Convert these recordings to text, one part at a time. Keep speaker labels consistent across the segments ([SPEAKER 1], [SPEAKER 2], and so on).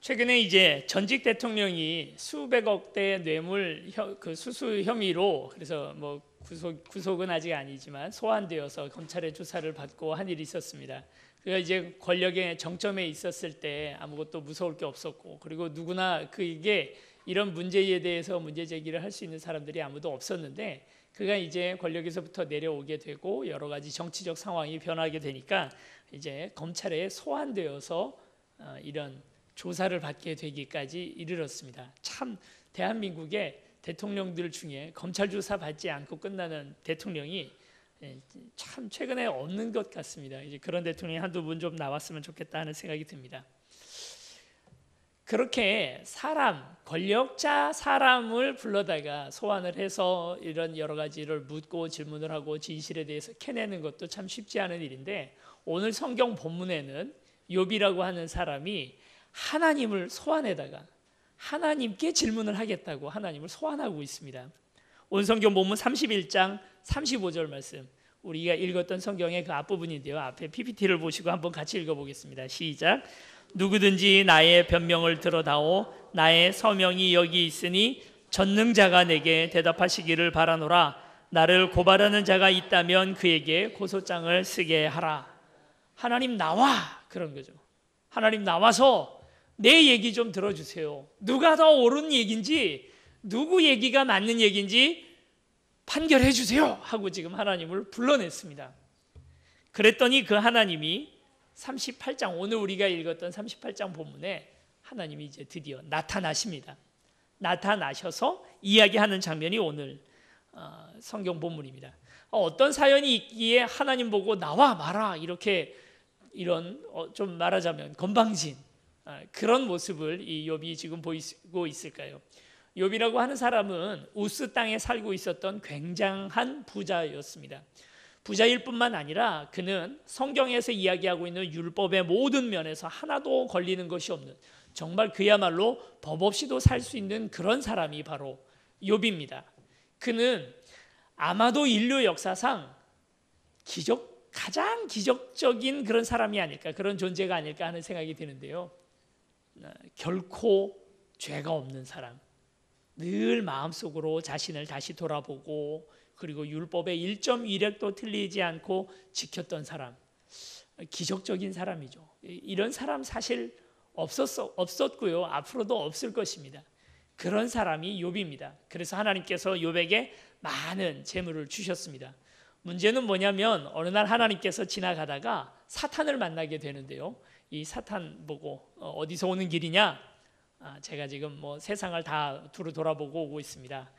[SPEAKER 1] 최근에 이제 전직 대통령이 수백억대 뇌물 수수 혐의로 그래서 뭐 구속은 아직 아니지만 소환되어서 검찰의 조사를 받고 한 일이 있었습니다. 그가 이제 권력의 정점에 있었을 때 아무것도 무서울 게 없었고, 그리고 누구나 이게 이런 문제에 대해서 문제 제기를 할 수 있는 사람들이 아무도 없었는데, 그가 이제 권력에서부터 내려오게 되고 여러 가지 정치적 상황이 변하게 되니까 이제 검찰에 소환되어서 이런 조사를 받게 되기까지 이르렀습니다. 참 대한민국의 대통령들 중에 검찰 조사 받지 않고 끝나는 대통령이 참 최근에 없는 것 같습니다. 이제 그런 대통령이 한두 분 좀 나왔으면 좋겠다 하는 생각이 듭니다. 그렇게 권력자 사람을 불러다가 소환을 해서 이런 여러 가지를 묻고 질문을 하고 진실에 대해서 캐내는 것도 참 쉽지 않은 일인데, 오늘 성경 본문에는 욥이라고 하는 사람이 하나님을 소환해다가 하나님께 질문을 하겠다고 하나님을 소환하고 있습니다. 오늘 성경 본문 31장 35절 말씀, 우리가 읽었던 성경의 그 앞부분인데요, 앞에 PPT를 보시고 한번 같이 읽어보겠습니다. 시작. 누구든지 나의 변명을 들어다오 나의 서명이 여기 있으니 전능자가 내게 대답하시기를 바라노라. 나를 고발하는 자가 있다면 그에게 고소장을 쓰게 하라. 하나님 나와, 그런 거죠. 하나님 나와서 내 얘기 좀 들어주세요. 누가 더 옳은 얘기인지, 누구 얘기가 맞는 얘기인지 판결해 주세요 하고 지금 하나님을 불러냈습니다. 그랬더니 그 하나님이 38장, 오늘 우리가 읽었던 38장 본문에 하나님이 이제 드디어 나타나십니다. 나타나셔서 이야기하는 장면이 오늘 성경 본문입니다. 어떤 사연이 있기에 하나님 보고 나와 마라 이렇게 이런 좀 말하자면 건방진 그런 모습을 이 욥이 지금 보이고 있을까요? 욥이라고 하는 사람은 우스 땅에 살고 있었던 굉장한 부자였습니다. 부자일 뿐만 아니라 그는 성경에서 이야기하고 있는 율법의 모든 면에서 하나도 걸리는 것이 없는, 정말 그야말로 법 없이도 살 수 있는 그런 사람이 바로 욥입니다. 그는 아마도 인류 역사상 가장 기적적인 그런 사람이 아닐까, 그런 존재가 아닐까 하는 생각이 드는데요, 결코 죄가 없는 사람, 늘 마음속으로 자신을 다시 돌아보고 그리고 율법의 1.1획도 틀리지 않고 지켰던 사람, 기적적인 사람이죠. 이런 사람 사실 없었고요, 앞으로도 없을 것입니다. 그런 사람이 욥입니다. 그래서 하나님께서 욥에게 많은 재물을 주셨습니다. 문제는 뭐냐면 어느 날 하나님께서 지나가다가 사탄을 만나게 되는데요, 이 사탄 보고 어디서 오는 길이냐? 제가 지금 뭐 세상을 다 두루 돌아보고 오고 있습니다.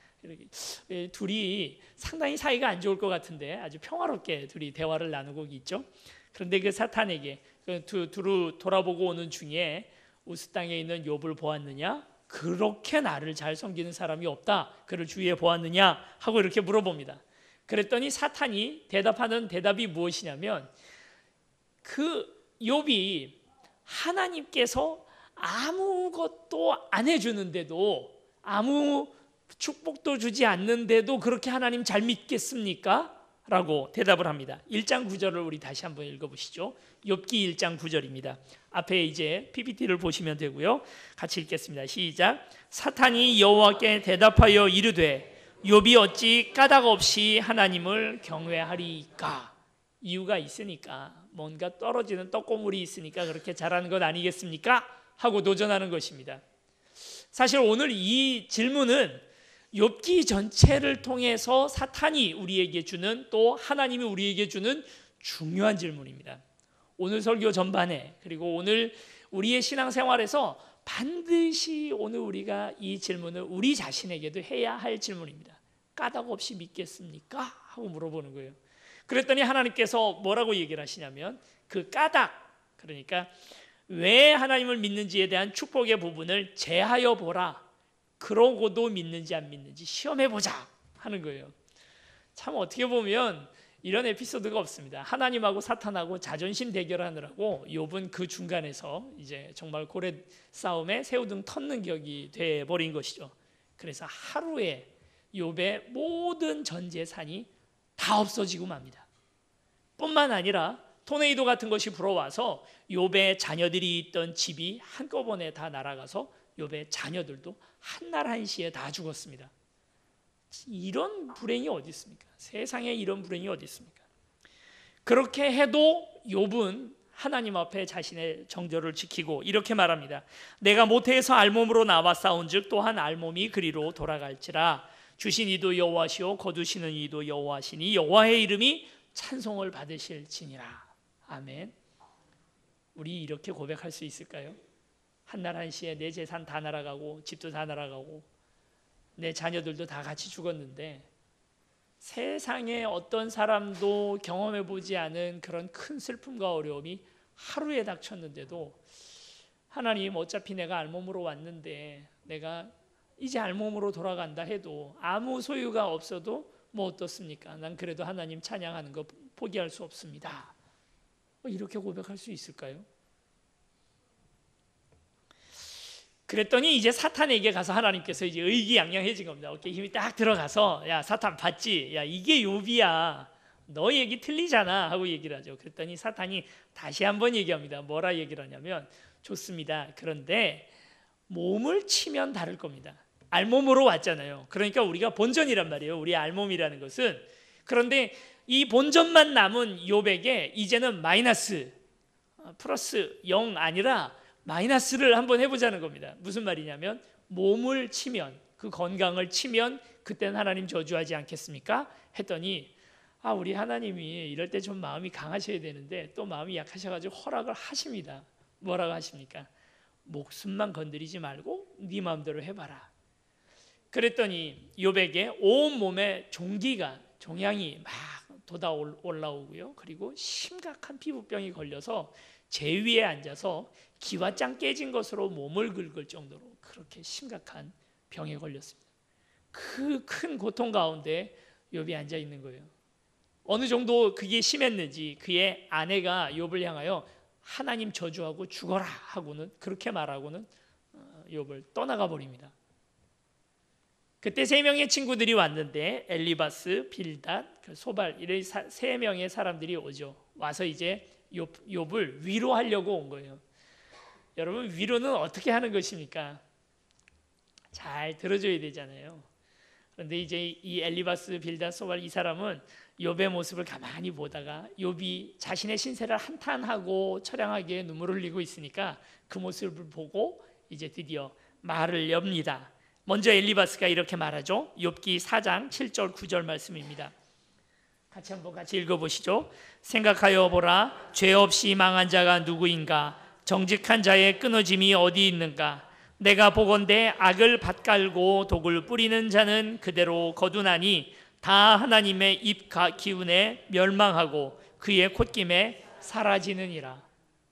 [SPEAKER 1] 둘이 상당히 사이가 안 좋을 것 같은데 아주 평화롭게 둘이 대화를 나누고 있죠. 그런데 그 사탄에게 두루 돌아보고 오는 중에 우스 땅에 있는 욥을 보았느냐? 그렇게 나를 잘 섬기는 사람이 없다. 그를 주위에 보았느냐? 하고 이렇게 물어봅니다. 그랬더니 사탄이 대답하는 대답이 무엇이냐면, 그 욥이 하나님께서 아무것도 안 해주는데도, 아무 축복도 주지 않는데도 그렇게 하나님 잘 믿겠습니까? 라고 대답을 합니다. 1장 9절을 우리 다시 한번 읽어보시죠. 욥기 1장 9절입니다. 앞에 이제 PPT를 보시면 되고요, 같이 읽겠습니다. 시작. 사탄이 여호와께 대답하여 이르되 욥이 어찌 까닭 없이 하나님을 경외하리까? 이유가 있으니까, 뭔가 떨어지는 떡고물이 있으니까 그렇게 잘하는 것 아니겠습니까? 하고 도전하는 것입니다. 사실 오늘 이 질문은 욥기 전체를 통해서 사탄이 우리에게 주는, 또 하나님이 우리에게 주는 중요한 질문입니다. 오늘 설교 전반에, 그리고 오늘 우리의 신앙생활에서 반드시 오늘 우리가 이 질문을 우리 자신에게도 해야 할 질문입니다. 까닭 없이 믿겠습니까? 하고 물어보는 거예요. 그랬더니 하나님께서 뭐라고 얘기를 하시냐면, 그 까닭, 그러니까 왜 하나님을 믿는지에 대한 축복의 부분을 제하여 보라. 그러고도 믿는지 안 믿는지 시험해 보자 하는 거예요. 참 어떻게 보면 이런 에피소드가 없습니다. 하나님하고 사탄하고 자존심 대결하느라고 욥은 그 중간에서 이제 정말 고래 싸움에 새우등 터는 격이 돼 버린 것이죠. 그래서 하루에 욥의 모든 전 재산이 다 없어지고 맙니다. 뿐만 아니라 토네이도 같은 것이 불어와서 욥의 자녀들이 있던 집이 한꺼번에 다 날아가서 욥의 자녀들도 한날 한시에 다 죽었습니다. 이런 불행이 어디 있습니까? 세상에 이런 불행이 어디 있습니까? 그렇게 해도 욥은 하나님 앞에 자신의 정절을 지키고 이렇게 말합니다. 내가 모태에서 알몸으로 나와 싸운즉 또한 알몸이 그리로 돌아갈지라. 주신 이도 여호와시오 거두시는 이도 여호와시니 여호와의 이름이 찬송을 받으실지니라. 아멘. 우리 이렇게 고백할 수 있을까요? 한날 한시에 내 재산 다 날아가고 집도 다 날아가고 내 자녀들도 다 같이 죽었는데 세상에 어떤 사람도 경험해 보지 않은 그런 큰 슬픔과 어려움이 하루에 닥쳤는데도 하나님, 어차피 내가 알몸으로 왔는데 내가 이제 알몸으로 돌아간다 해도 아무 소유가 없어도 뭐 어떻습니까? 난 그래도 하나님 찬양하는 거 포기할 수 없습니다. 이렇게 고백할 수 있을까요? 그랬더니 이제 사탄에게 가서 하나님께서 이제 의기양양해진 겁니다. 어깨에 힘이 딱 들어가서 야 사탄 봤지? 야 이게 욥이야. 너 얘기 틀리잖아 하고 얘기를 하죠. 그랬더니 사탄이 다시 한번 얘기합니다. 뭐라 얘기를 하냐면 좋습니다. 그런데 몸을 치면 다를 겁니다. 알몸으로 왔잖아요. 그러니까 우리가 본전이란 말이에요. 우리 알몸이라는 것은. 그런데 이 본전만 남은 욥에게 이제는 마이너스 플러스 0 아니라 마이너스를 한번 해보자는 겁니다. 무슨 말이냐면 몸을 치면, 그 건강을 치면 그때는 하나님 저주하지 않겠습니까? 했더니 우리 하나님이 이럴 때 좀 마음이 강하셔야 되는데 또 마음이 약하셔가지고 허락을 하십니다. 뭐라고 하십니까? 목숨만 건드리지 말고 네 마음대로 해봐라. 그랬더니 욥에게 온몸에 종양이 막 돋아 올라오고요. 그리고 심각한 피부병이 걸려서 제 위에 앉아서 기와장 깨진 것으로 몸을 긁을 정도로 그렇게 심각한 병에 걸렸습니다. 그 큰 고통 가운데 욥이 앉아 있는 거예요. 어느 정도 그게 심했는지 그의 아내가 욥을 향하여 하나님 저주하고 죽어라 하고는 그렇게 말하고는 욥을 떠나가 버립니다. 그때 세 명의 친구들이 왔는데 엘리바스, 빌닷, 소발 이런 세 명의 사람들이 오죠. 와서 이제 욥을 위로하려고 온 거예요. 여러분, 위로는 어떻게 하는 것입니까? 잘 들어줘야 되잖아요. 그런데 이제 이 엘리바스, 빌닷, 소발 이 사람은 욥의 모습을 가만히 보다가 욥이 자신의 신세를 한탄하고 처량하게 눈물을 흘리고 있으니까 그 모습을 보고 이제 드디어 말을 엽니다. 먼저 엘리바스가 이렇게 말하죠. 욥기 4장 7절 9절 말씀입니다. 같이 읽어보시죠. 생각하여 보라, 죄 없이 망한 자가 누구인가? 정직한 자의 끊어짐이 어디 있는가? 내가 보건대 악을 밭갈고 독을 뿌리는 자는 그대로 거두나니 다 하나님의 입 기운에 멸망하고 그의 콧김에 사라지느니라.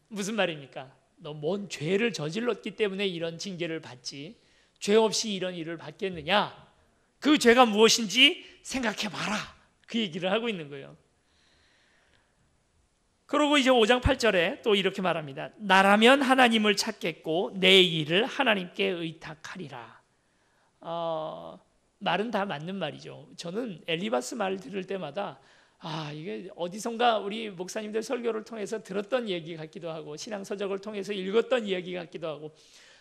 [SPEAKER 1] 무슨 말입니까? 너 뭔 죄를 저질렀기 때문에 이런 징계를 받지, 죄 없이 이런 일을 받겠느냐? 그 죄가 무엇인지 생각해 봐라. 그 얘기를 하고 있는 거예요. 그리고 이제 5장 8절에 또 이렇게 말합니다. 나라면 하나님을 찾겠고 내 일을 하나님께 의탁하리라. 말은 다 맞는 말이죠. 저는 엘리바스 말 들을 때마다 이게 어디선가 우리 목사님들 설교를 통해서 들었던 얘기 같기도 하고 신앙서적을 통해서 읽었던 이야기 같기도 하고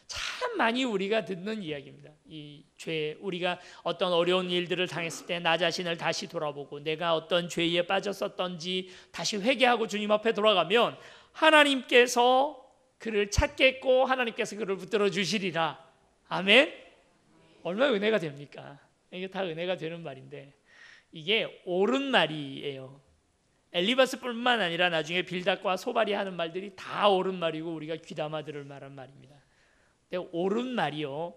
[SPEAKER 1] 참 많이 우리가 듣는 이야기입니다. 이 죄, 우리가 어떤 어려운 일들을 당했을 때 나 자신을 다시 돌아보고 내가 어떤 죄에 빠졌었던지 다시 회개하고 주님 앞에 돌아가면 하나님께서 그를 찾겠고 하나님께서 그를 붙들어 주시리라. 아멘. 얼마나 은혜가 됩니까? 이게 다 은혜가 되는 말인데 이게 옳은 말이에요. 엘리바스뿐만 아니라 나중에 빌닷과 소발이 하는 말들이 다 옳은 말이고 우리가 귀담아 들을 만한 말입니다. 근데 옳은 말이요,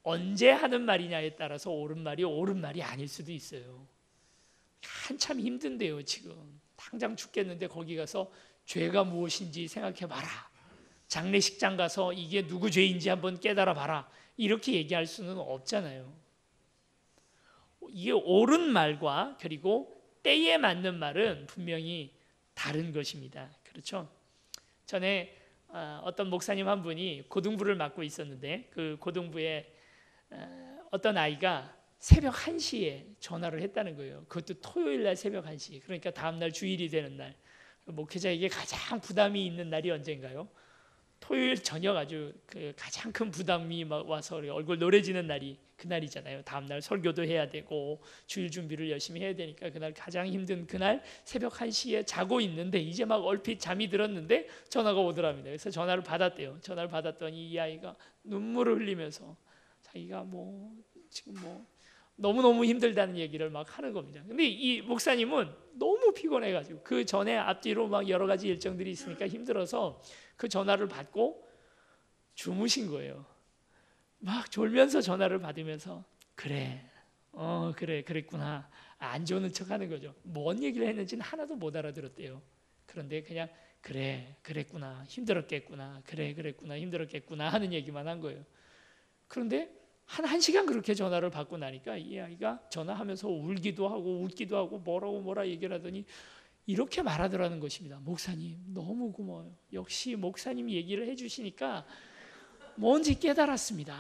[SPEAKER 1] 언제 하는 말이냐에 따라서 옳은 말이 옳은 말이 아닐 수도 있어요. 한참 힘든데요. 지금 당장 죽겠는데 거기 가서 죄가 무엇인지 생각해 봐라, 장례식장 가서 이게 누구 죄인지 한번 깨달아 봐라, 이렇게 얘기할 수는 없잖아요. 이게 옳은 말과 그리고 때에 맞는 말은 분명히 다른 것입니다. 그렇죠? 전에 어떤 목사님 한 분이 고등부를 맡고 있었는데 그 고등부에 어떤 아이가 새벽 1시에 전화를 했다는 거예요. 그것도 토요일 날 새벽 1시, 그러니까 다음 날 주일이 되는 날. 목회자에게 가장 부담이 있는 날이 언젠가요? 토요일 저녁 아주 그 가장 큰 부담이 막 와서 얼굴 노래지는 날이 그날이잖아요. 다음 날 설교도 해야 되고 주일 준비를 열심히 해야 되니까 그날 가장 힘든 그날 새벽 1시에 자고 있는데 이제 막 얼핏 잠이 들었는데 전화가 오더랍니다. 그래서 전화를 받았대요. 전화를 받았더니 이 아이가 눈물을 흘리면서 자기가 지금 너무너무 힘들다는 얘기를 막 하는 겁니다. 근데 이 목사님은 너무 피곤해가지고 그 전에 앞뒤로 막 여러 가지 일정들이 있으니까 힘들어서 그 전화를 받고 주무신 거예요. 막 졸면서 전화를 받으면서 그래, 그랬구나. 안 좋은 척 하는 거죠. 뭔 얘기를 했는지는 하나도 못 알아들었대요. 그런데 그냥 그랬구나, 힘들었겠구나, 그랬구나, 힘들었겠구나 하는 얘기만 한 거예요. 그런데 한 1시간 그렇게 전화를 받고 나니까 이 아이가 전화하면서 울기도 하고 웃기도 하고 뭐라 얘기를 하더니 이렇게 말하더라는 것입니다. 목사님 너무 고마워요. 역시 목사님 얘기를 해주시니까 뭔지 깨달았습니다.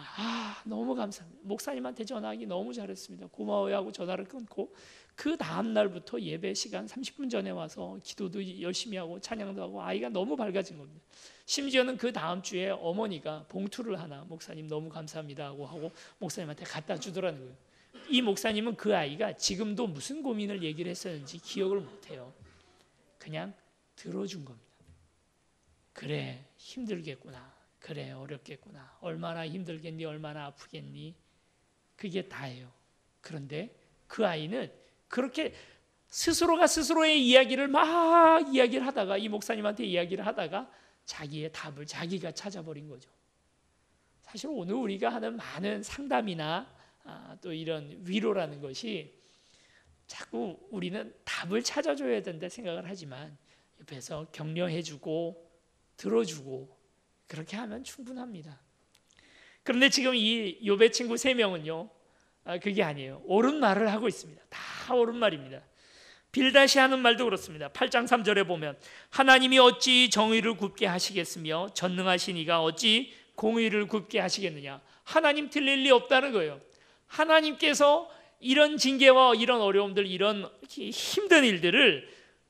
[SPEAKER 1] 너무 감사합니다. 목사님한테 전화하기 너무 잘했습니다. 고마워요 하고 전화를 끊고 그 다음 날부터 예배 시간 30분 전에 와서 기도도 열심히 하고 찬양도 하고 아이가 너무 밝아진 겁니다. 심지어는 그 다음 주에 어머니가 봉투를 하나 목사님 너무 감사합니다 하고 목사님한테 갖다 주더라는 거예요. 이 목사님은 그 아이가 지금도 무슨 고민을 얘기를 했었는지 기억을 못해요. 그냥 들어준 겁니다. 그래 힘들겠구나. 그래 어렵겠구나. 얼마나 힘들겠니? 얼마나 아프겠니? 그게 다예요. 그런데 그 아이는 그렇게 스스로가 스스로의 이야기를 막 이야기를 하다가 이 목사님한테 이야기를 하다가 자기의 답을 자기가 찾아버린 거죠. 사실 오늘 우리가 하는 많은 상담이나 또 이런 위로라는 것이 자꾸 우리는 답을 찾아줘야 된다 생각을 하지만 옆에서 격려해주고 들어주고 그렇게 하면 충분합니다. 그런데 지금 이 욥의 친구 3명은요 그게 아니에요. 옳은 말을 하고 있습니다. 다 옳은 말입니다. 빌닷이 하는 말도 그렇습니다. 8장 3절에 보면 하나님이 어찌 정의를 굽게 하시겠으며 전능하신 이가 어찌 공의를 굽게 하시겠느냐. 하나님 틀릴 리 없다는 거예요. 하나님께서 이런 징계와 이런 어려움들 이런 힘든 일들을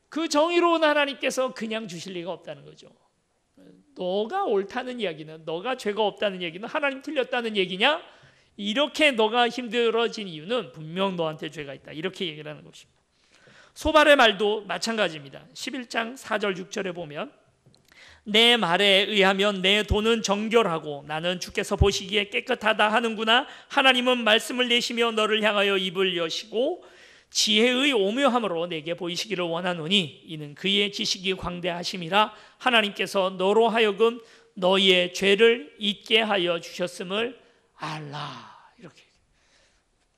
[SPEAKER 1] 그 정의로운 하나님께서 그냥 주실 리가 없다는 거죠. 너가 옳다는 이야기는 너가 죄가 없다는 얘기는 하나님 틀렸다는 얘기냐? 이렇게 너가 힘들어진 이유는 분명 너한테 죄가 있다. 이렇게 얘기를 하는 것입니다. 소발의 말도 마찬가지입니다. 11장 4절 6절에 보면 내 말에 의하면 내 돈은 정결하고 나는 주께서 보시기에 깨끗하다 하는구나. 하나님은 말씀을 내시며 너를 향하여 입을 여시고 지혜의 오묘함으로 내게 보이시기를 원하노니 이는 그의 지식이 광대하심이라. 하나님께서 너로 하여금 너희의 죄를 잊게 하여 주셨음을 알라. 이렇게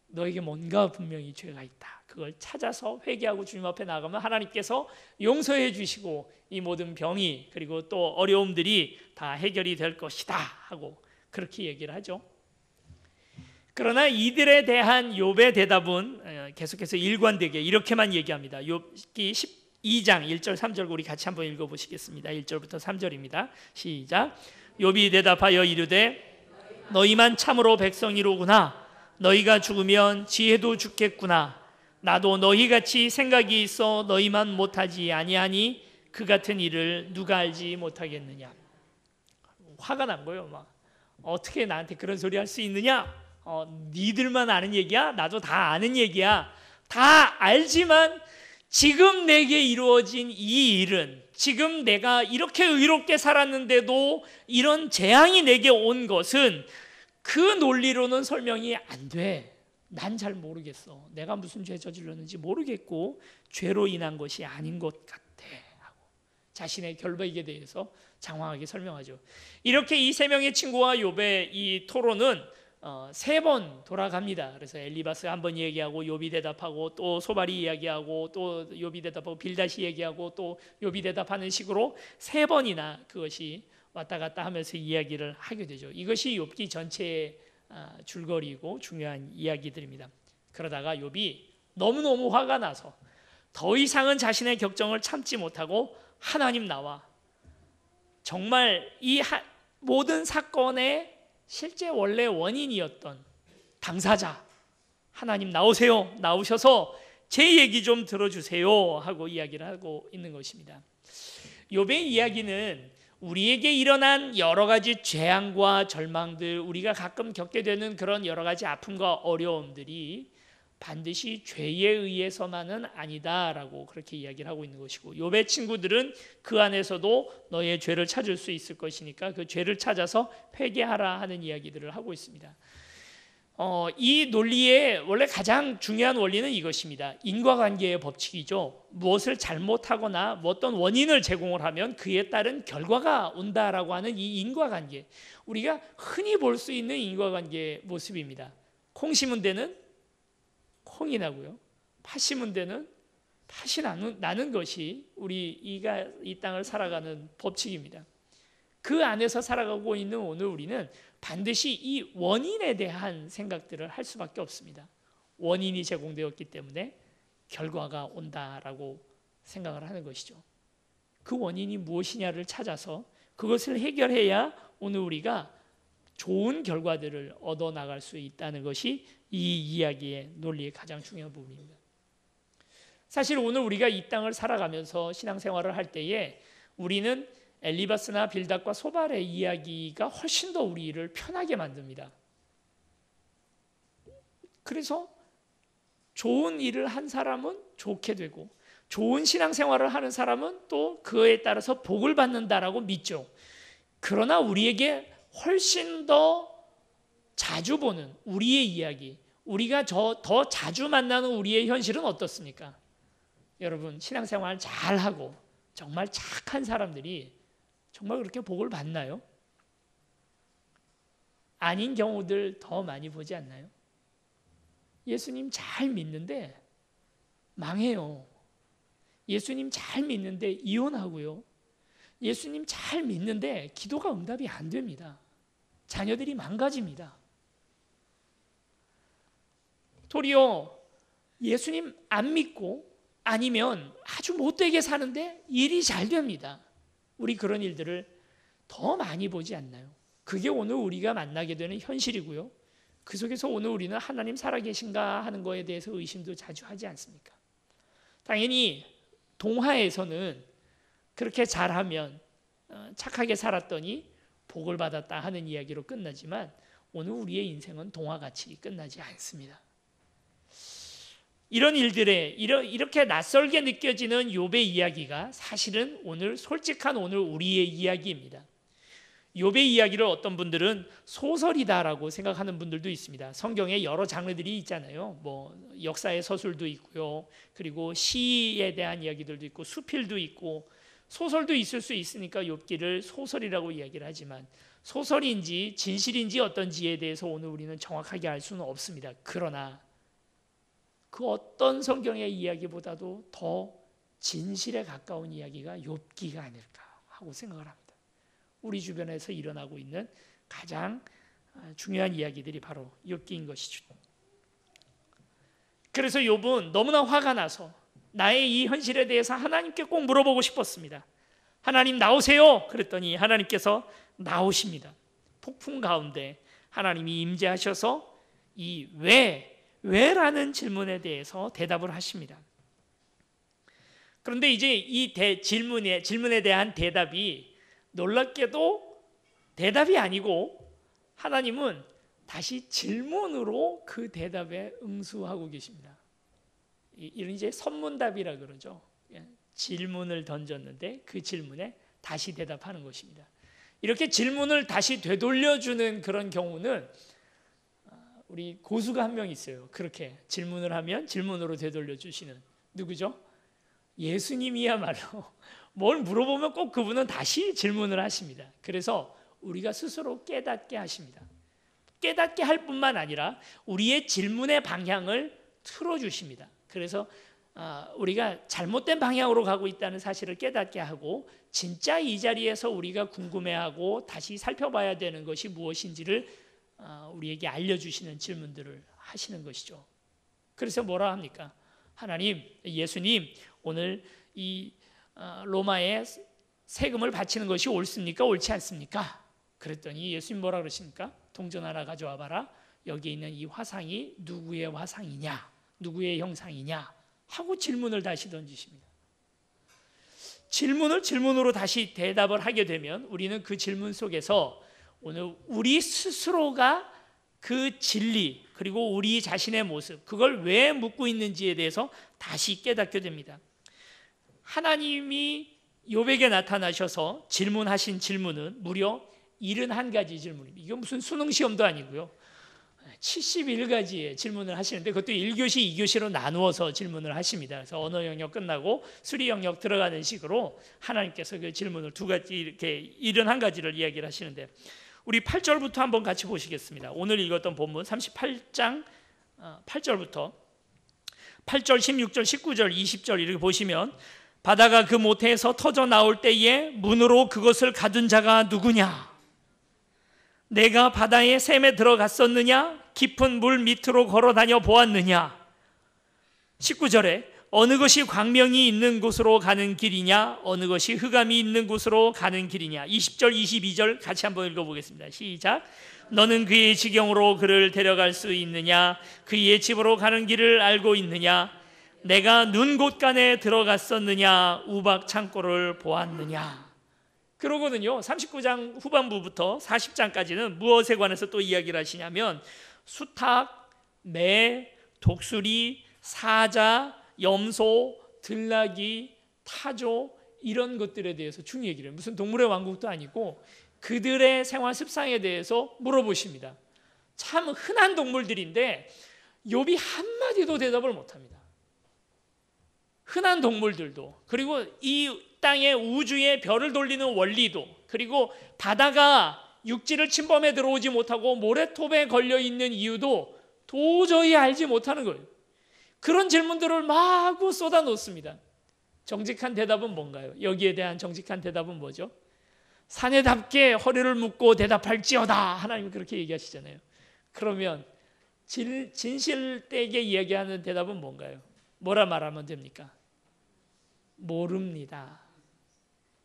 [SPEAKER 1] 너에게 뭔가 분명히 죄가 있다. 그걸 찾아서 회개하고 주님 앞에 나가면 하나님께서 용서해 주시고 이 모든 병이 그리고 또 어려움들이 다 해결이 될 것이다 하고 그렇게 얘기를 하죠. 그러나 이들에 대한 욥의 대답은 계속해서 일관되게 이렇게만 얘기합니다. 욥기 12장 1절 3절 우리 같이 한번 읽어보시겠습니다. 1절부터 3절입니다. 시작. 욥이 대답하여 이르되 너희만 참으로 백성이로구나. 너희가 죽으면 지혜도 죽겠구나. 나도 너희같이 생각이 있어 너희만 못하지 아니하니 그 같은 일을 누가 알지 못하겠느냐. 화가 난 거예요. 막 어떻게 나한테 그런 소리 할 수 있느냐. 니들만 아는 얘기야? 나도 다 아는 얘기야. 다 알지만 지금 내게 이루어진 이 일은 지금 내가 이렇게 의롭게 살았는데도 이런 재앙이 내게 온 것은 그 논리로는 설명이 안 돼. 난 잘 모르겠어. 내가 무슨 죄 저질렀는지 모르겠고 죄로 인한 것이 아닌 것 같아 하고 자신의 결백에 대해서 장황하게 설명하죠. 이렇게 이 3명의 친구와 욥의 이 토론은 3번 돌아갑니다. 그래서 엘리바스 한번 얘기하고 욥이 대답하고 또 소발이 이야기하고 또 욥이 대답하고 빌닷이 얘기하고 또 욥이 대답하는 식으로 3번이나 그것이 왔다 갔다 하면서 이야기를 하게 되죠. 이것이 욥기 전체의 줄거리이고 중요한 이야기들입니다. 그러다가 욥이 너무너무 화가 나서 더 이상은 자신의 격정을 참지 못하고 하나님 나와 정말 이 모든 사건의 실제 원래 원인이었던 당사자 하나님 나오세요. 나오셔서 제 얘기 좀 들어주세요 하고 이야기를 하고 있는 것입니다. 욥의 이야기는 우리에게 일어난 여러 가지 재앙과 절망들, 우리가 가끔 겪게 되는 그런 여러 가지 아픔과 어려움들이 반드시 죄에 의해서만은 아니다라고 그렇게 이야기를 하고 있는 것이고, 욥의 친구들은 그 안에서도 너의 죄를 찾을 수 있을 것이니까 그 죄를 찾아서 회개하라 하는 이야기들을 하고 있습니다. 이 논리의 원래 가장 중요한 원리는 이것입니다. 인과관계의 법칙이죠. 무엇을 잘못하거나 뭐 어떤 원인을 제공을 하면 그에 따른 결과가 온다라고 하는 이 인과관계, 우리가 흔히 볼 수 있는 인과관계의 모습입니다. 콩 심은 데는 콩이 나고요, 팥 심은 데는 팥이 나는 것이 우리가 이 땅을 살아가는 법칙입니다. 그 안에서 살아가고 있는 오늘 우리는 반드시 이 원인에 대한 생각들을 할 수밖에 없습니다. 원인이 제공되었기 때문에 결과가 온다라고 생각을 하는 것이죠. 그 원인이 무엇이냐를 찾아서 그것을 해결해야 오늘 우리가 좋은 결과들을 얻어 나갈 수 있다는 것이 이 이야기의 논리의 가장 중요한 부분입니다. 사실 오늘 우리가 이 땅을 살아가면서 신앙생활을 할 때에 우리는 엘리바스나 빌닷과 소발의 이야기가 훨씬 더 우리를 편하게 만듭니다. 그래서 좋은 일을 한 사람은 좋게 되고 좋은 신앙생활을 하는 사람은 또 그에 따라서 복을 받는다라고 믿죠. 그러나 우리에게 훨씬 더 자주 보는 우리의 이야기, 우리가 더 자주 만나는 우리의 현실은 어떻습니까? 여러분, 신앙생활 잘하고 정말 착한 사람들이 정말 그렇게 복을 받나요? 아닌 경우들 더 많이 보지 않나요? 예수님 잘 믿는데 망해요. 예수님 잘 믿는데 이혼하고요. 예수님 잘 믿는데 기도가 응답이 안 됩니다. 자녀들이 망가집니다. 도리어 예수님 안 믿고 아니면 아주 못되게 사는데 일이 잘 됩니다. 우리 그런 일들을 더 많이 보지 않나요? 그게 오늘 우리가 만나게 되는 현실이고요. 그 속에서 오늘 우리는 하나님 살아계신가 하는 거에 대해서 의심도 자주 하지 않습니까? 당연히 동화에서는 그렇게 잘하면 착하게 살았더니 복을 받았다 하는 이야기로 끝나지만 오늘 우리의 인생은 동화같이 끝나지 않습니다. 이런 일들에 이렇게 낯설게 느껴지는 욥의 이야기가 사실은 오늘 솔직한 오늘 우리의 이야기입니다. 욥의 이야기를 어떤 분들은 소설이다라고 생각하는 분들도 있습니다. 성경에 여러 장르들이 있잖아요. 뭐 역사의 서술도 있고요. 그리고 시에 대한 이야기들도 있고 수필도 있고 소설도 있을 수 있으니까 욥기를 소설이라고 이야기를 하지만 소설인지 진실인지 어떤지에 대해서 오늘 우리는 정확하게 알 수는 없습니다. 그러나 그 어떤 성경의 이야기보다도 더 진실에 가까운 이야기가 욥기가 아닐까 하고 생각을 합니다. 우리 주변에서 일어나고 있는 가장 중요한 이야기들이 바로 욥기인 것이죠. 그래서 욥은 너무나 화가 나서 나의 이 현실에 대해서 하나님께 꼭 물어보고 싶었습니다. 하나님 나오세요. 그랬더니 하나님께서 나오십니다. 폭풍 가운데 하나님이 임재하셔서 이 왜라는 질문에 대해서 대답을 하십니다. 그런데 이제 이 질문에 대한 대답이 놀랍게도 대답이 아니고 하나님은 다시 질문으로 그 대답에 응수하고 계십니다. 이런 이제 선문답이라 그러죠. 질문을 던졌는데 그 질문에 다시 대답하는 것입니다. 이렇게 질문을 다시 되돌려주는 그런 경우는 우리 고수가 한 명 있어요. 그렇게 질문을 하면 질문으로 되돌려 주시는 누구죠? 예수님이야말로 뭘 물어보면 꼭 그분은 다시 질문을 하십니다. 그래서 우리가 스스로 깨닫게 하십니다. 깨닫게 할 뿐만 아니라 우리의 질문의 방향을 틀어주십니다. 그래서 우리가 잘못된 방향으로 가고 있다는 사실을 깨닫게 하고 진짜 이 자리에서 우리가 궁금해하고 다시 살펴봐야 되는 것이 무엇인지를 우리에게 알려주시는 질문들을 하시는 것이죠. 그래서 뭐라 합니까? 하나님, 예수님, 오늘 이 로마에 세금을 바치는 것이 옳습니까? 옳지 않습니까? 그랬더니 예수님 뭐라 그러십니까? 동전 하나 가져와 봐라. 여기 있는 이 화상이 누구의 화상이냐? 누구의 형상이냐? 하고 질문을 다시 던지십니다. 질문을 질문으로 다시 대답을 하게 되면 우리는 그 질문 속에서 오늘 우리 스스로가 그 진리 그리고 우리 자신의 모습, 그걸 왜 묻고 있는지에 대해서 다시 깨닫게 됩니다. 하나님이 욥에게 나타나셔서 질문하신 질문은 무려 71가지 질문입니다. 이건 무슨 수능 시험도 아니고요. 71가지의 질문을 하시는데 그것도 1교시, 2교시로 나누어서 질문을 하십니다. 그래서 언어 영역 끝나고 수리 영역 들어가는 식으로 하나님께서 그 질문을 두 가지 이렇게 71가지를 이야기를 하시는데 우리 8절부터 한번 같이 보시겠습니다. 오늘 읽었던 본문 38장 8절부터 8절, 16절, 19절, 20절 이렇게 보시면 바다가 그 모태에서 터져 나올 때에 문으로 그것을 가둔 자가 누구냐? 내가 바다의 샘에 들어갔었느냐? 깊은 물 밑으로 걸어다녀 보았느냐? 19절에 어느 것이 광명이 있는 곳으로 가는 길이냐? 어느 것이 흑암이 있는 곳으로 가는 길이냐? 20절, 22절 같이 한번 읽어보겠습니다. 시작. 너는 그의 지경으로 그를 데려갈 수 있느냐? 그의 집으로 가는 길을 알고 있느냐? 내가 눈 곳간에 들어갔었느냐? 우박 창고를 보았느냐? 그러거든요. 39장 후반부부터 40장까지는 무엇에 관해서 또 이야기를 하시냐면 수탉, 매, 독수리, 사자, 염소, 들나귀, 타조 이런 것들에 대해서 중 얘기를 해요. 무슨 동물의 왕국도 아니고 그들의 생활 습성에 대해서 물어보십니다. 참 흔한 동물들인데 욥이 한마디도 대답을 못합니다. 흔한 동물들도, 그리고 이 땅의 우주의 별을 돌리는 원리도, 그리고 바다가 육지를 침범해 들어오지 못하고 모래톱에 걸려있는 이유도 도저히 알지 못하는 거예요. 그런 질문들을 마구 쏟아놓습니다. 정직한 대답은 뭔가요? 여기에 대한 정직한 대답은 뭐죠? 사내답게 허리를 묶고 대답할지어다. 하나님이 그렇게 얘기하시잖아요. 그러면 진실되게 이야기하는 대답은 뭔가요? 뭐라 말하면 됩니까? 모릅니다.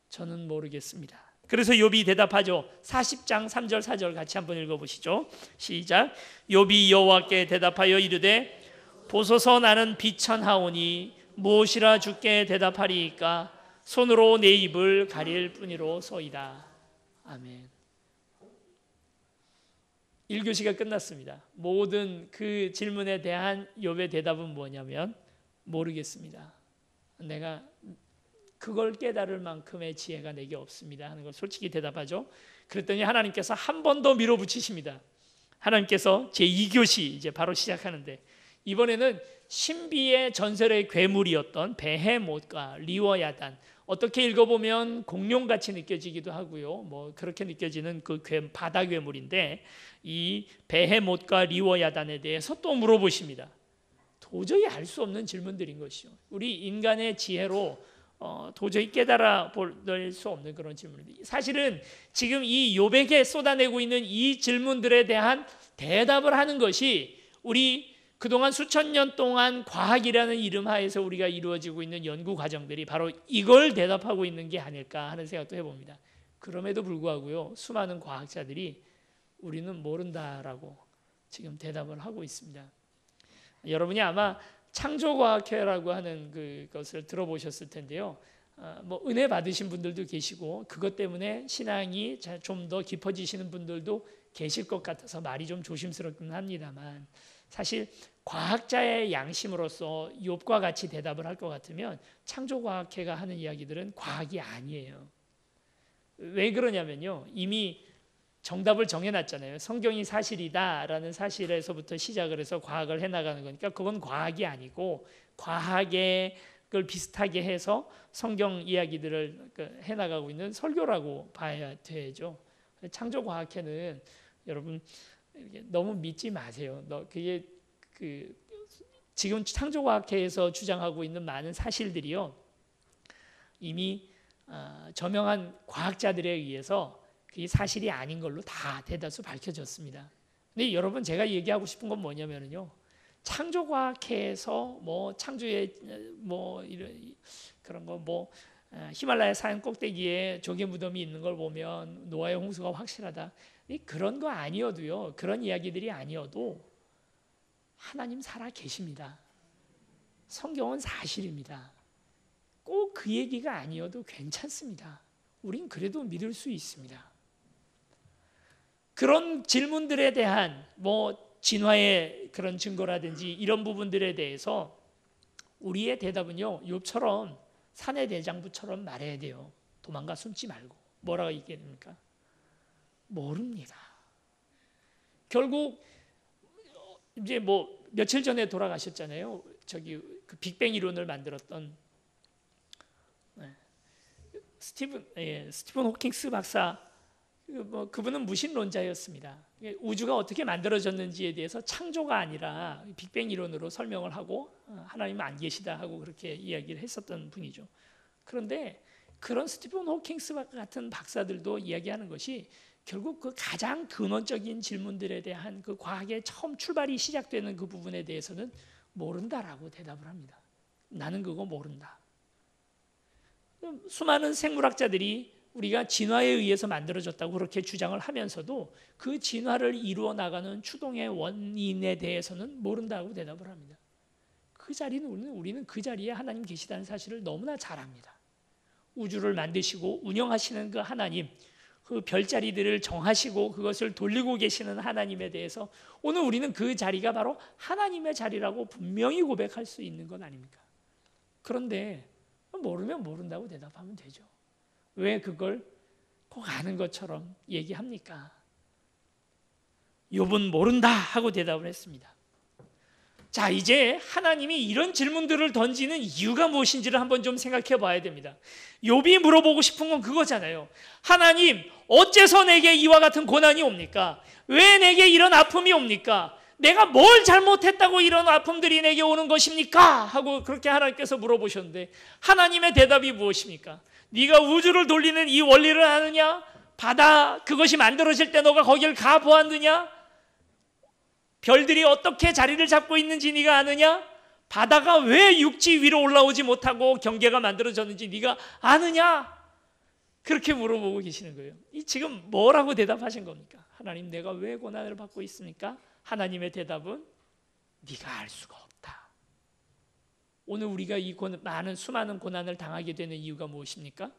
[SPEAKER 1] 저는 모르겠습니다. 그래서 욥이 대답하죠. 40장 3절 4절 같이 한번 읽어보시죠. 시작. 욥이 여호와께 대답하여 이르되 보소서 나는 비천하오니 무엇이라 주께 대답하리이까? 손으로 내 입을 가릴 뿐이로소이다. 아멘. 1교시가 끝났습니다. 모든 그 질문에 대한 욥의 대답은 뭐냐면 모르겠습니다. 내가 그걸 깨달을 만큼의 지혜가 내게 없습니다 하는 걸 솔직히 대답하죠. 그랬더니 하나님께서 한 번 더 밀어붙이십니다. 하나님께서 제2교시 이제 바로 시작하는데 이번에는 신비의 전설의 괴물이었던 베헤못과 리워야단, 어떻게 읽어보면 공룡같이 느껴지기도 하고요, 뭐 그렇게 느껴지는 그 바다 괴물인데 이 베헤못과 리워야단에 대해서 또 물어보십니다. 도저히 알 수 없는 질문들인 것이죠. 우리 인간의 지혜로 도저히 깨달아 볼 수 없는 그런 질문입니다. 사실은 지금 이 욥에게 쏟아내고 있는 이 질문들에 대한 대답을 하는 것이 우리 그동안 수천 년 동안 과학이라는 이름 하에서 우리가 이루어지고 있는 연구 과정들이 바로 이걸 대답하고 있는 게 아닐까 하는 생각도 해봅니다. 그럼에도 불구하고요, 수많은 과학자들이 우리는 모른다라고 지금 대답을 하고 있습니다. 여러분이 아마 창조과학회라고 하는 그것을 들어보셨을 텐데요. 뭐 은혜 받으신 분들도 계시고 그것 때문에 신앙이 좀 더 깊어지시는 분들도 계실 것 같아서 말이 좀 조심스럽긴 합니다만, 사실 과학자의 양심으로서 욥과 같이 대답을 할 것 같으면 창조과학회가 하는 이야기들은 과학이 아니에요. 왜 그러냐면요, 이미 정답을 정해놨잖아요. 성경이 사실이다라는 사실에서부터 시작을 해서 과학을 해나가는 거니까 그건 과학이 아니고 과학의 걸 비슷하게 해서 성경 이야기들을 해나가고 있는 설교라고 봐야 되죠. 창조과학회는 여러분 너무 믿지 마세요. 그게 지금 창조과학회에서 주장하고 있는 많은 사실들이요, 이미 저명한 과학자들에 의해서 그게 사실이 아닌 걸로 다 대다수 밝혀졌습니다. 근데 여러분, 제가 얘기하고 싶은 건 뭐냐면요, 창조과학회에서 뭐 창조의 뭐 이런 그런 거 뭐 히말라야 산 꼭대기에 조개 무덤이 있는 걸 보면 노아의 홍수가 확실하다, 그런 거 아니어도요, 그런 이야기들이 아니어도 하나님 살아 계십니다. 성경은 사실입니다. 꼭 그 얘기가 아니어도 괜찮습니다. 우린 그래도 믿을 수 있습니다. 그런 질문들에 대한 진화의 그런 증거라든지 이런 부분들에 대해서 우리의 대답은요, 욥처럼 사내 대장부처럼 말해야 돼요. 도망가 숨지 말고. 뭐라고 얘기해야 됩니까? 모릅니다. 결국 이제 며칠 전에 돌아가셨잖아요. 그 빅뱅 이론을 만들었던 스티븐 호킹스 박사. 그분은 무신론자였습니다. 우주가 어떻게 만들어졌는지에 대해서 창조가 아니라 빅뱅 이론으로 설명을 하고 하나님은 안 계시다 하고 그렇게 이야기를 했었던 분이죠. 그런데 그런 스티븐 호킹스 같은 박사들도 이야기하는 것이 결국 그 가장 근원적인 질문들에 대한 그 과학의 처음 출발이 시작되는 그 부분에 대해서는 모른다라고 대답을 합니다. 나는 그거 모른다. 수많은 생물학자들이 우리가 진화에 의해서 만들어졌다고 그렇게 주장을 하면서도 그 진화를 이루어 나가는 추동의 원인에 대해서는 모른다고 대답을 합니다. 그 자리는 우리는 그 자리에 하나님 계시다는 사실을 너무나 잘 압니다. 우주를 만드시고 운영하시는 그 하나님, 그 별자리들을 정하시고 그것을 돌리고 계시는 하나님에 대해서 오늘 우리는 그 자리가 바로 하나님의 자리라고 분명히 고백할 수 있는 것 아닙니까? 그런데 모르면 모른다고 대답하면 되죠. 왜 그걸 꼭 아는 것처럼 얘기합니까? 욥은 모른다 하고 대답을 했습니다. 자, 이제 하나님이 이런 질문들을 던지는 이유가 무엇인지를 한번 좀 생각해 봐야 됩니다. 욥이 물어보고 싶은 건 그거잖아요. 하나님, 어째서 내게 이와 같은 고난이 옵니까? 왜 내게 이런 아픔이 옵니까? 내가 뭘 잘못했다고 이런 아픔들이 내게 오는 것입니까? 하고 그렇게 하나님께서 물어보셨는데 하나님의 대답이 무엇입니까? 네가 우주를 돌리는 이 원리를 아느냐? 바다 그것이 만들어질 때 너가 거기를 가보았느냐? 별들이 어떻게 자리를 잡고 있는지 네가 아느냐? 바다가 왜 육지 위로 올라오지 못하고 경계가 만들어졌는지 네가 아느냐? 그렇게 물어보고 계시는 거예요. 지금 뭐라고 대답하신 겁니까? 하나님, 내가 왜 고난을 받고 있습니까? 하나님의 대답은 네가 알 수가 없다. 오늘 우리가 이 수많은 고난을 당하게 되는 이유가 무엇입니까?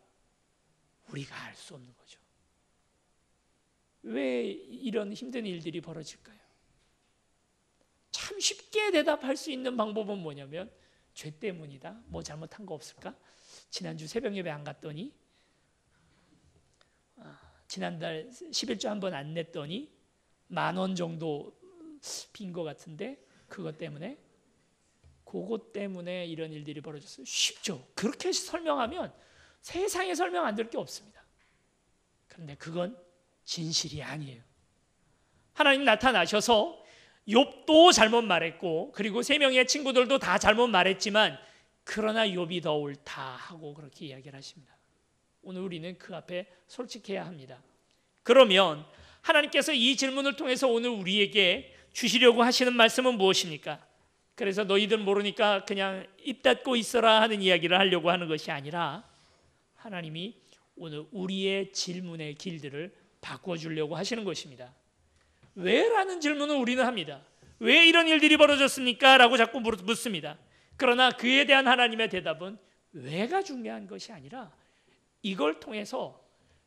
[SPEAKER 1] 우리가 알 수 없는 거죠. 왜 이런 힘든 일들이 벌어질까요? 참 쉽게 대답할 수 있는 방법은 뭐냐면 죄 때문이다. 뭐 잘못한 거 없을까? 지난주 새벽 예배 안 갔더니 지난달 11조 한 번 안 냈더니 10,000원 정도 빈 것 같은데 그것 때문에 이런 일들이 벌어졌어요. 쉽죠. 그렇게 설명하면 세상에 설명 안 될 게 없습니다. 그런데 그건 진실이 아니에요. 하나님 나타나셔서 욥도 잘못 말했고 그리고 3명의 친구들도 다 잘못 말했지만 그러나 욥이 더 옳다 하고 그렇게 이야기를 하십니다. 오늘 우리는 그 앞에 솔직해야 합니다. 그러면 하나님께서 이 질문을 통해서 오늘 우리에게 주시려고 하시는 말씀은 무엇입니까? 그래서 너희들 모르니까 그냥 입 닫고 있어라 하는 이야기를 하려고 하는 것이 아니라 하나님이 오늘 우리의 질문의 길들을 바꿔주려고 하시는 것입니다. 왜? 라는 질문을 우리는 합니다. 왜 이런 일들이 벌어졌습니까? 라고 자꾸 묻습니다. 그러나 그에 대한 하나님의 대답은 왜가 중요한 것이 아니라 이걸 통해서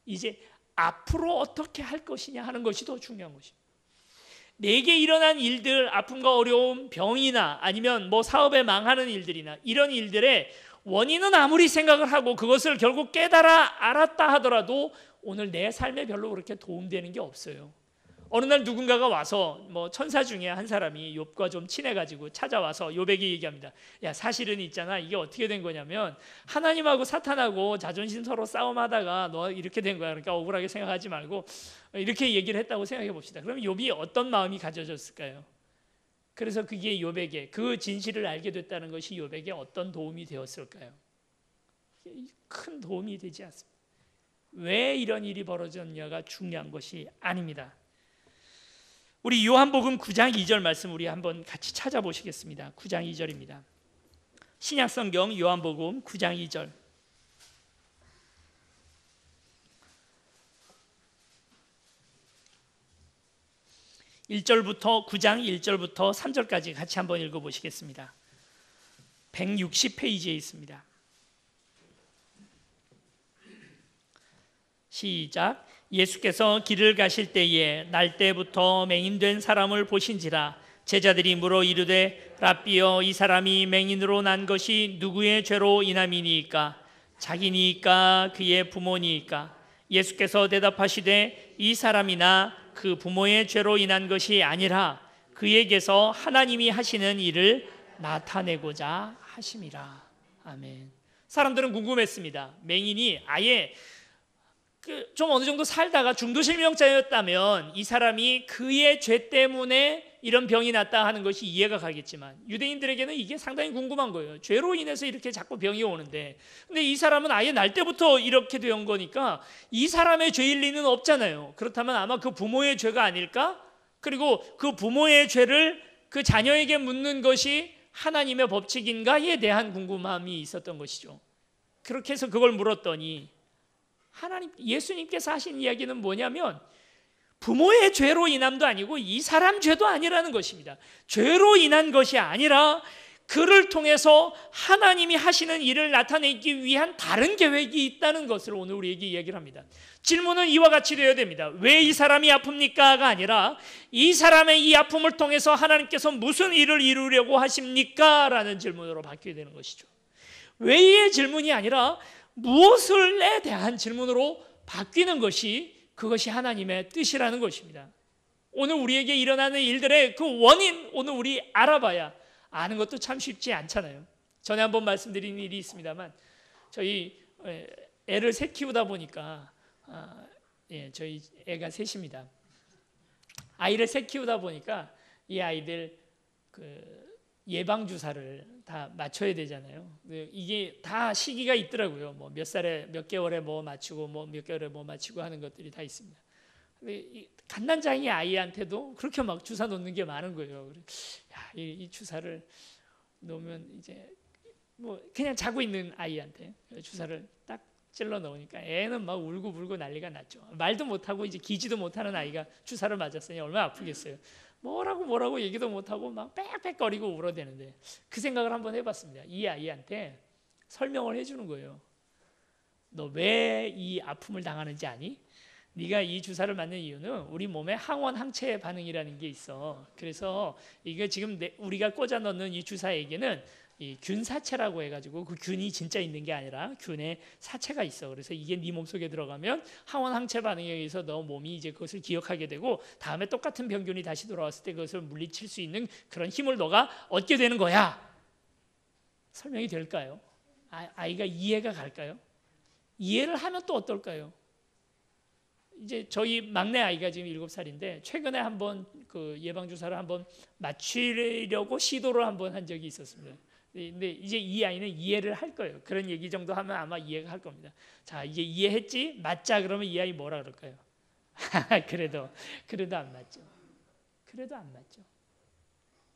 [SPEAKER 1] 이제 앞으로 어떻게 할 것이냐 하는 것이 더 중요한 것입니다. 내게 일어난 일들, 아픔과 어려움, 병이나 아니면 사업에 망하는 일들이나 이런 일들의 원인은 아무리 생각을 하고 그것을 결국 깨달아 알았다 하더라도 오늘 내 삶에 별로 그렇게 도움되는 게 없어요. 어느 날 누군가가 와서 천사 중에 한 사람이 욥과 좀 친해가지고 찾아와서 욥에게 얘기합니다. 야, 사실은 있잖아, 이게 어떻게 된 거냐면 하나님하고 사탄하고 자존심 서로 싸움하다가 너 이렇게 된 거야. 그러니까 억울하게 생각하지 말고 이렇게 얘기를 했다고 생각해 봅시다. 그러면 욥이 어떤 마음이 가져졌을까요? 그래서 그게 욥에게 그 진실을 알게 됐다는 것이 욥에게 어떤 도움이 되었을까요? 큰 도움이 되지 않습니다. 왜 이런 일이 벌어졌냐가 중요한 것이 아닙니다. 우리 요한복음 9장 2절 말씀 우리 한번 같이 찾아보시겠습니다. 9장 2절입니다. 신약성경 요한복음 9장 2절. (1절부터) 9장 1절부터 3절까지 같이 한번 읽어보시겠습니다. 160페이지에 있습니다. 시작. 예수께서 길을 가실 때에 날 때부터 맹인된 사람을 보신지라. 제자들이 물어 이르되 랍비여, 이 사람이 맹인으로 난 것이 누구의 죄로 인함이니이까? 자기니이까 그의 부모니이까? 예수께서 대답하시되 이 사람이나 그 부모의 죄로 인한 것이 아니라 그에게서 하나님이 하시는 일을 나타내고자 하심이라. 아멘. 사람들은 궁금했습니다. 맹인이 아예 좀 어느 정도 살다가 중도실명자였다면 이 사람이 그의 죄 때문에 이런 병이 났다 하는 것이 이해가 가겠지만, 유대인들에게는 이게 상당히 궁금한 거예요. 죄로 인해서 이렇게 자꾸 병이 오는데, 근데 이 사람은 아예 날 때부터 이렇게 된 거니까 이 사람의 죄일 리는 없잖아요. 그렇다면 아마 그 부모의 죄가 아닐까? 그리고 그 부모의 죄를 그 자녀에게 묻는 것이 하나님의 법칙인가에 대한 궁금함이 있었던 것이죠. 그렇게 해서 그걸 물었더니 예수님께서 하신 이야기는 뭐냐면, 부모의 죄로 인함도 아니고 이 사람 죄도 아니라는 것입니다. 죄로 인한 것이 아니라 그를 통해서 하나님이 하시는 일을 나타내기 위한 다른 계획이 있다는 것을 오늘 우리에게 이야기를 합니다. 질문은 이와 같이 되어야 됩니다. 왜 이 사람이 아픕니까?가 아니라 이 사람의 이 아픔을 통해서 하나님께서 무슨 일을 이루려고 하십니까? 라는 질문으로 바뀌어야 되는 것이죠. 왜의 질문이 아니라 무엇을에 대한 질문으로 바뀌는 것이, 그것이 하나님의 뜻이라는 것입니다. 오늘 우리에게 일어나는 일들의 그 원인, 오늘 우리 알아봐야 아는 것도 참 쉽지 않잖아요. 전에 한번 말씀드린 일이 있습니다만, 저희 애를 셋 키우다 보니까 저희 애가 셋입니다. 아이를 셋 키우다 보니까 이 아이들 예방 주사를 다 맞춰야 되잖아요. 이게 다 시기가 있더라고요. 뭐 몇 살에 몇 개월에 뭐 맞추고 뭐 몇 개월에 뭐 맞추고 하는 것들이 다 있습니다. 근데 이 갓난장이 아이한테도 그렇게 막 주사 놓는 게 많은 거예요. 야, 이 주사를 놓으면 이제 뭐 그냥 자고 있는 아이한테 주사를 딱 찔러 넣으니까 애는 막 울고 불고 난리가 났죠. 말도 못하고 이제 기지도 못하는 아이가 주사를 맞았으니 얼마나 아프겠어요. 뭐라고 얘기도 못하고 막 빽빽거리고 울어대는데, 그 생각을 한번 해봤습니다. 이 아이한테 설명을 해주는 거예요. 너 왜 이 아픔을 당하는지 아니? 네가 이 주사를 맞는 이유는 우리 몸에 항원 항체 반응이라는 게 있어. 그래서 이게 지금 우리가 꽂아 넣는 이 주사에게는 이 균사체라고 해가지고, 그 균이 진짜 있는 게 아니라 균의 사체가 있어. 그래서 이게 네 몸속에 들어가면 항원 항체 반응에 의해서 너 몸이 이제 그것을 기억하게 되고, 다음에 똑같은 병균이 다시 돌아왔을 때 그것을 물리칠 수 있는 그런 힘을 너가 얻게 되는 거야. 설명이 될까요? 아이가 이해가 갈까요? 이해를 하면 또 어떨까요? 이제 저희 막내 아이가 지금 7살인데 최근에 한번 그 예방주사를 한번 맞추려고 시도를 한번 한 적이 있었습니다. 근데 이제 이 아이는 이해를 할 거예요. 그런 얘기 정도 하면 아마 이해가 할 겁니다. 자, 이제 이해했지? 맞자 그러면 이 아이 뭐라 그럴까요? 그래도 안 맞죠. 그래도 안 맞죠.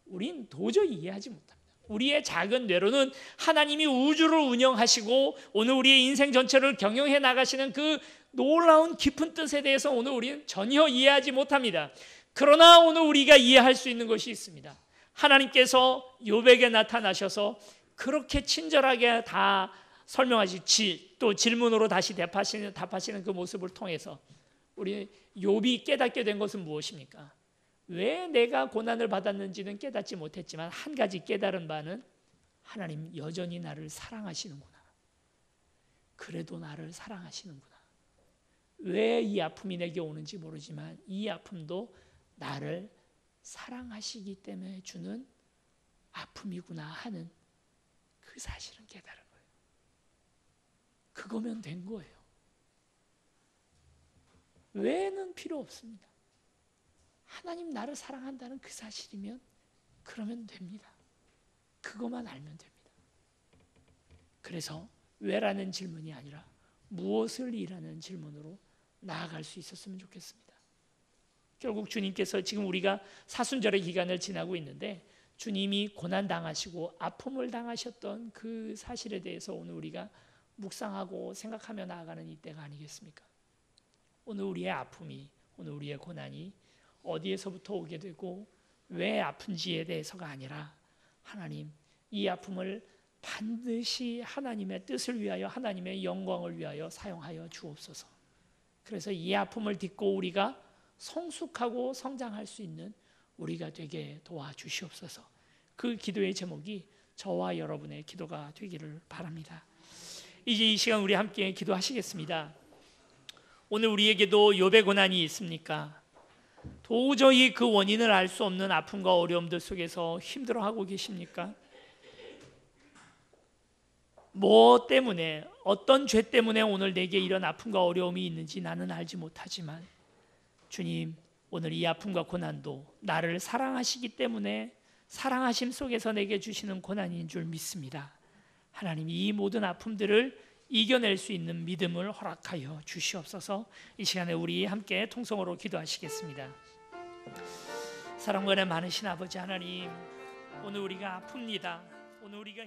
[SPEAKER 1] 우린 도저히 이해하지 못합니다. 우리의 작은 뇌로는 하나님이 우주를 운영하시고 오늘 우리의 인생 전체를 경영해 나가시는 그 놀라운 깊은 뜻에 대해서 오늘 우리는 전혀 이해하지 못합니다. 그러나 오늘 우리가 이해할 수 있는 것이 있습니다. 하나님께서 욥에게 나타나셔서 그렇게 친절하게 다 설명하시지, 또 질문으로 다시 답하시는 그 모습을 통해서 우리 욥이 깨닫게 된 것은 무엇입니까? 왜 내가 고난을 받았는지는 깨닫지 못했지만 한 가지 깨달은 바는, 하나님 여전히 나를 사랑하시는구나. 그래도 나를 사랑하시는구나. 왜 이 아픔이 내게 오는지 모르지만 이 아픔도 나를 사랑하시기 때문에 주는 아픔이구나 하는 그 사실은 깨달은 거예요. 그거면 된 거예요. 왜는 필요 없습니다. 하나님 나를 사랑한다는 그 사실이면 그러면 됩니다. 그것만 알면 됩니다. 그래서 왜라는 질문이 아니라 무엇을 이라는 질문으로 나아갈 수 있었으면 좋겠습니다. 결국 주님께서 지금 우리가 사순절의 기간을 지나고 있는데 주님이 고난당하시고 아픔을 당하셨던 그 사실에 대해서 오늘 우리가 묵상하고 생각하며 나아가는 이때가 아니겠습니까? 오늘 우리의 아픔이, 오늘 우리의 고난이 어디에서부터 오게 되고 왜 아픈지에 대해서가 아니라, 하나님 이 아픔을 반드시 하나님의 뜻을 위하여, 하나님의 영광을 위하여 사용하여 주옵소서. 그래서 이 아픔을 딛고 우리가 성숙하고 성장할 수 있는 우리가 되게 도와주시옵소서. 그 기도의 제목이 저와 여러분의 기도가 되기를 바랍니다. 이제 이 시간 우리 함께 기도하시겠습니다. 오늘 우리에게도 욥의 고난이 있습니까? 도저히 그 원인을 알 수 없는 아픔과 어려움들 속에서 힘들어하고 계십니까? 뭐 때문에, 어떤 죄 때문에 오늘 내게 이런 아픔과 어려움이 있는지 나는 알지 못하지만 주님, 오늘 이 아픔과 고난도 나를 사랑하시기 때문에 사랑하심 속에서 내게 주시는 고난인 줄 믿습니다. 하나님, 이 모든 아픔들을 이겨낼 수 있는 믿음을 허락하여 주시옵소서. 이 시간에 우리 함께 통성으로 기도하시겠습니다. 사랑과 은혜 많으신 아버지 하나님, 오늘 우리가 아픕니다. 오늘 우리가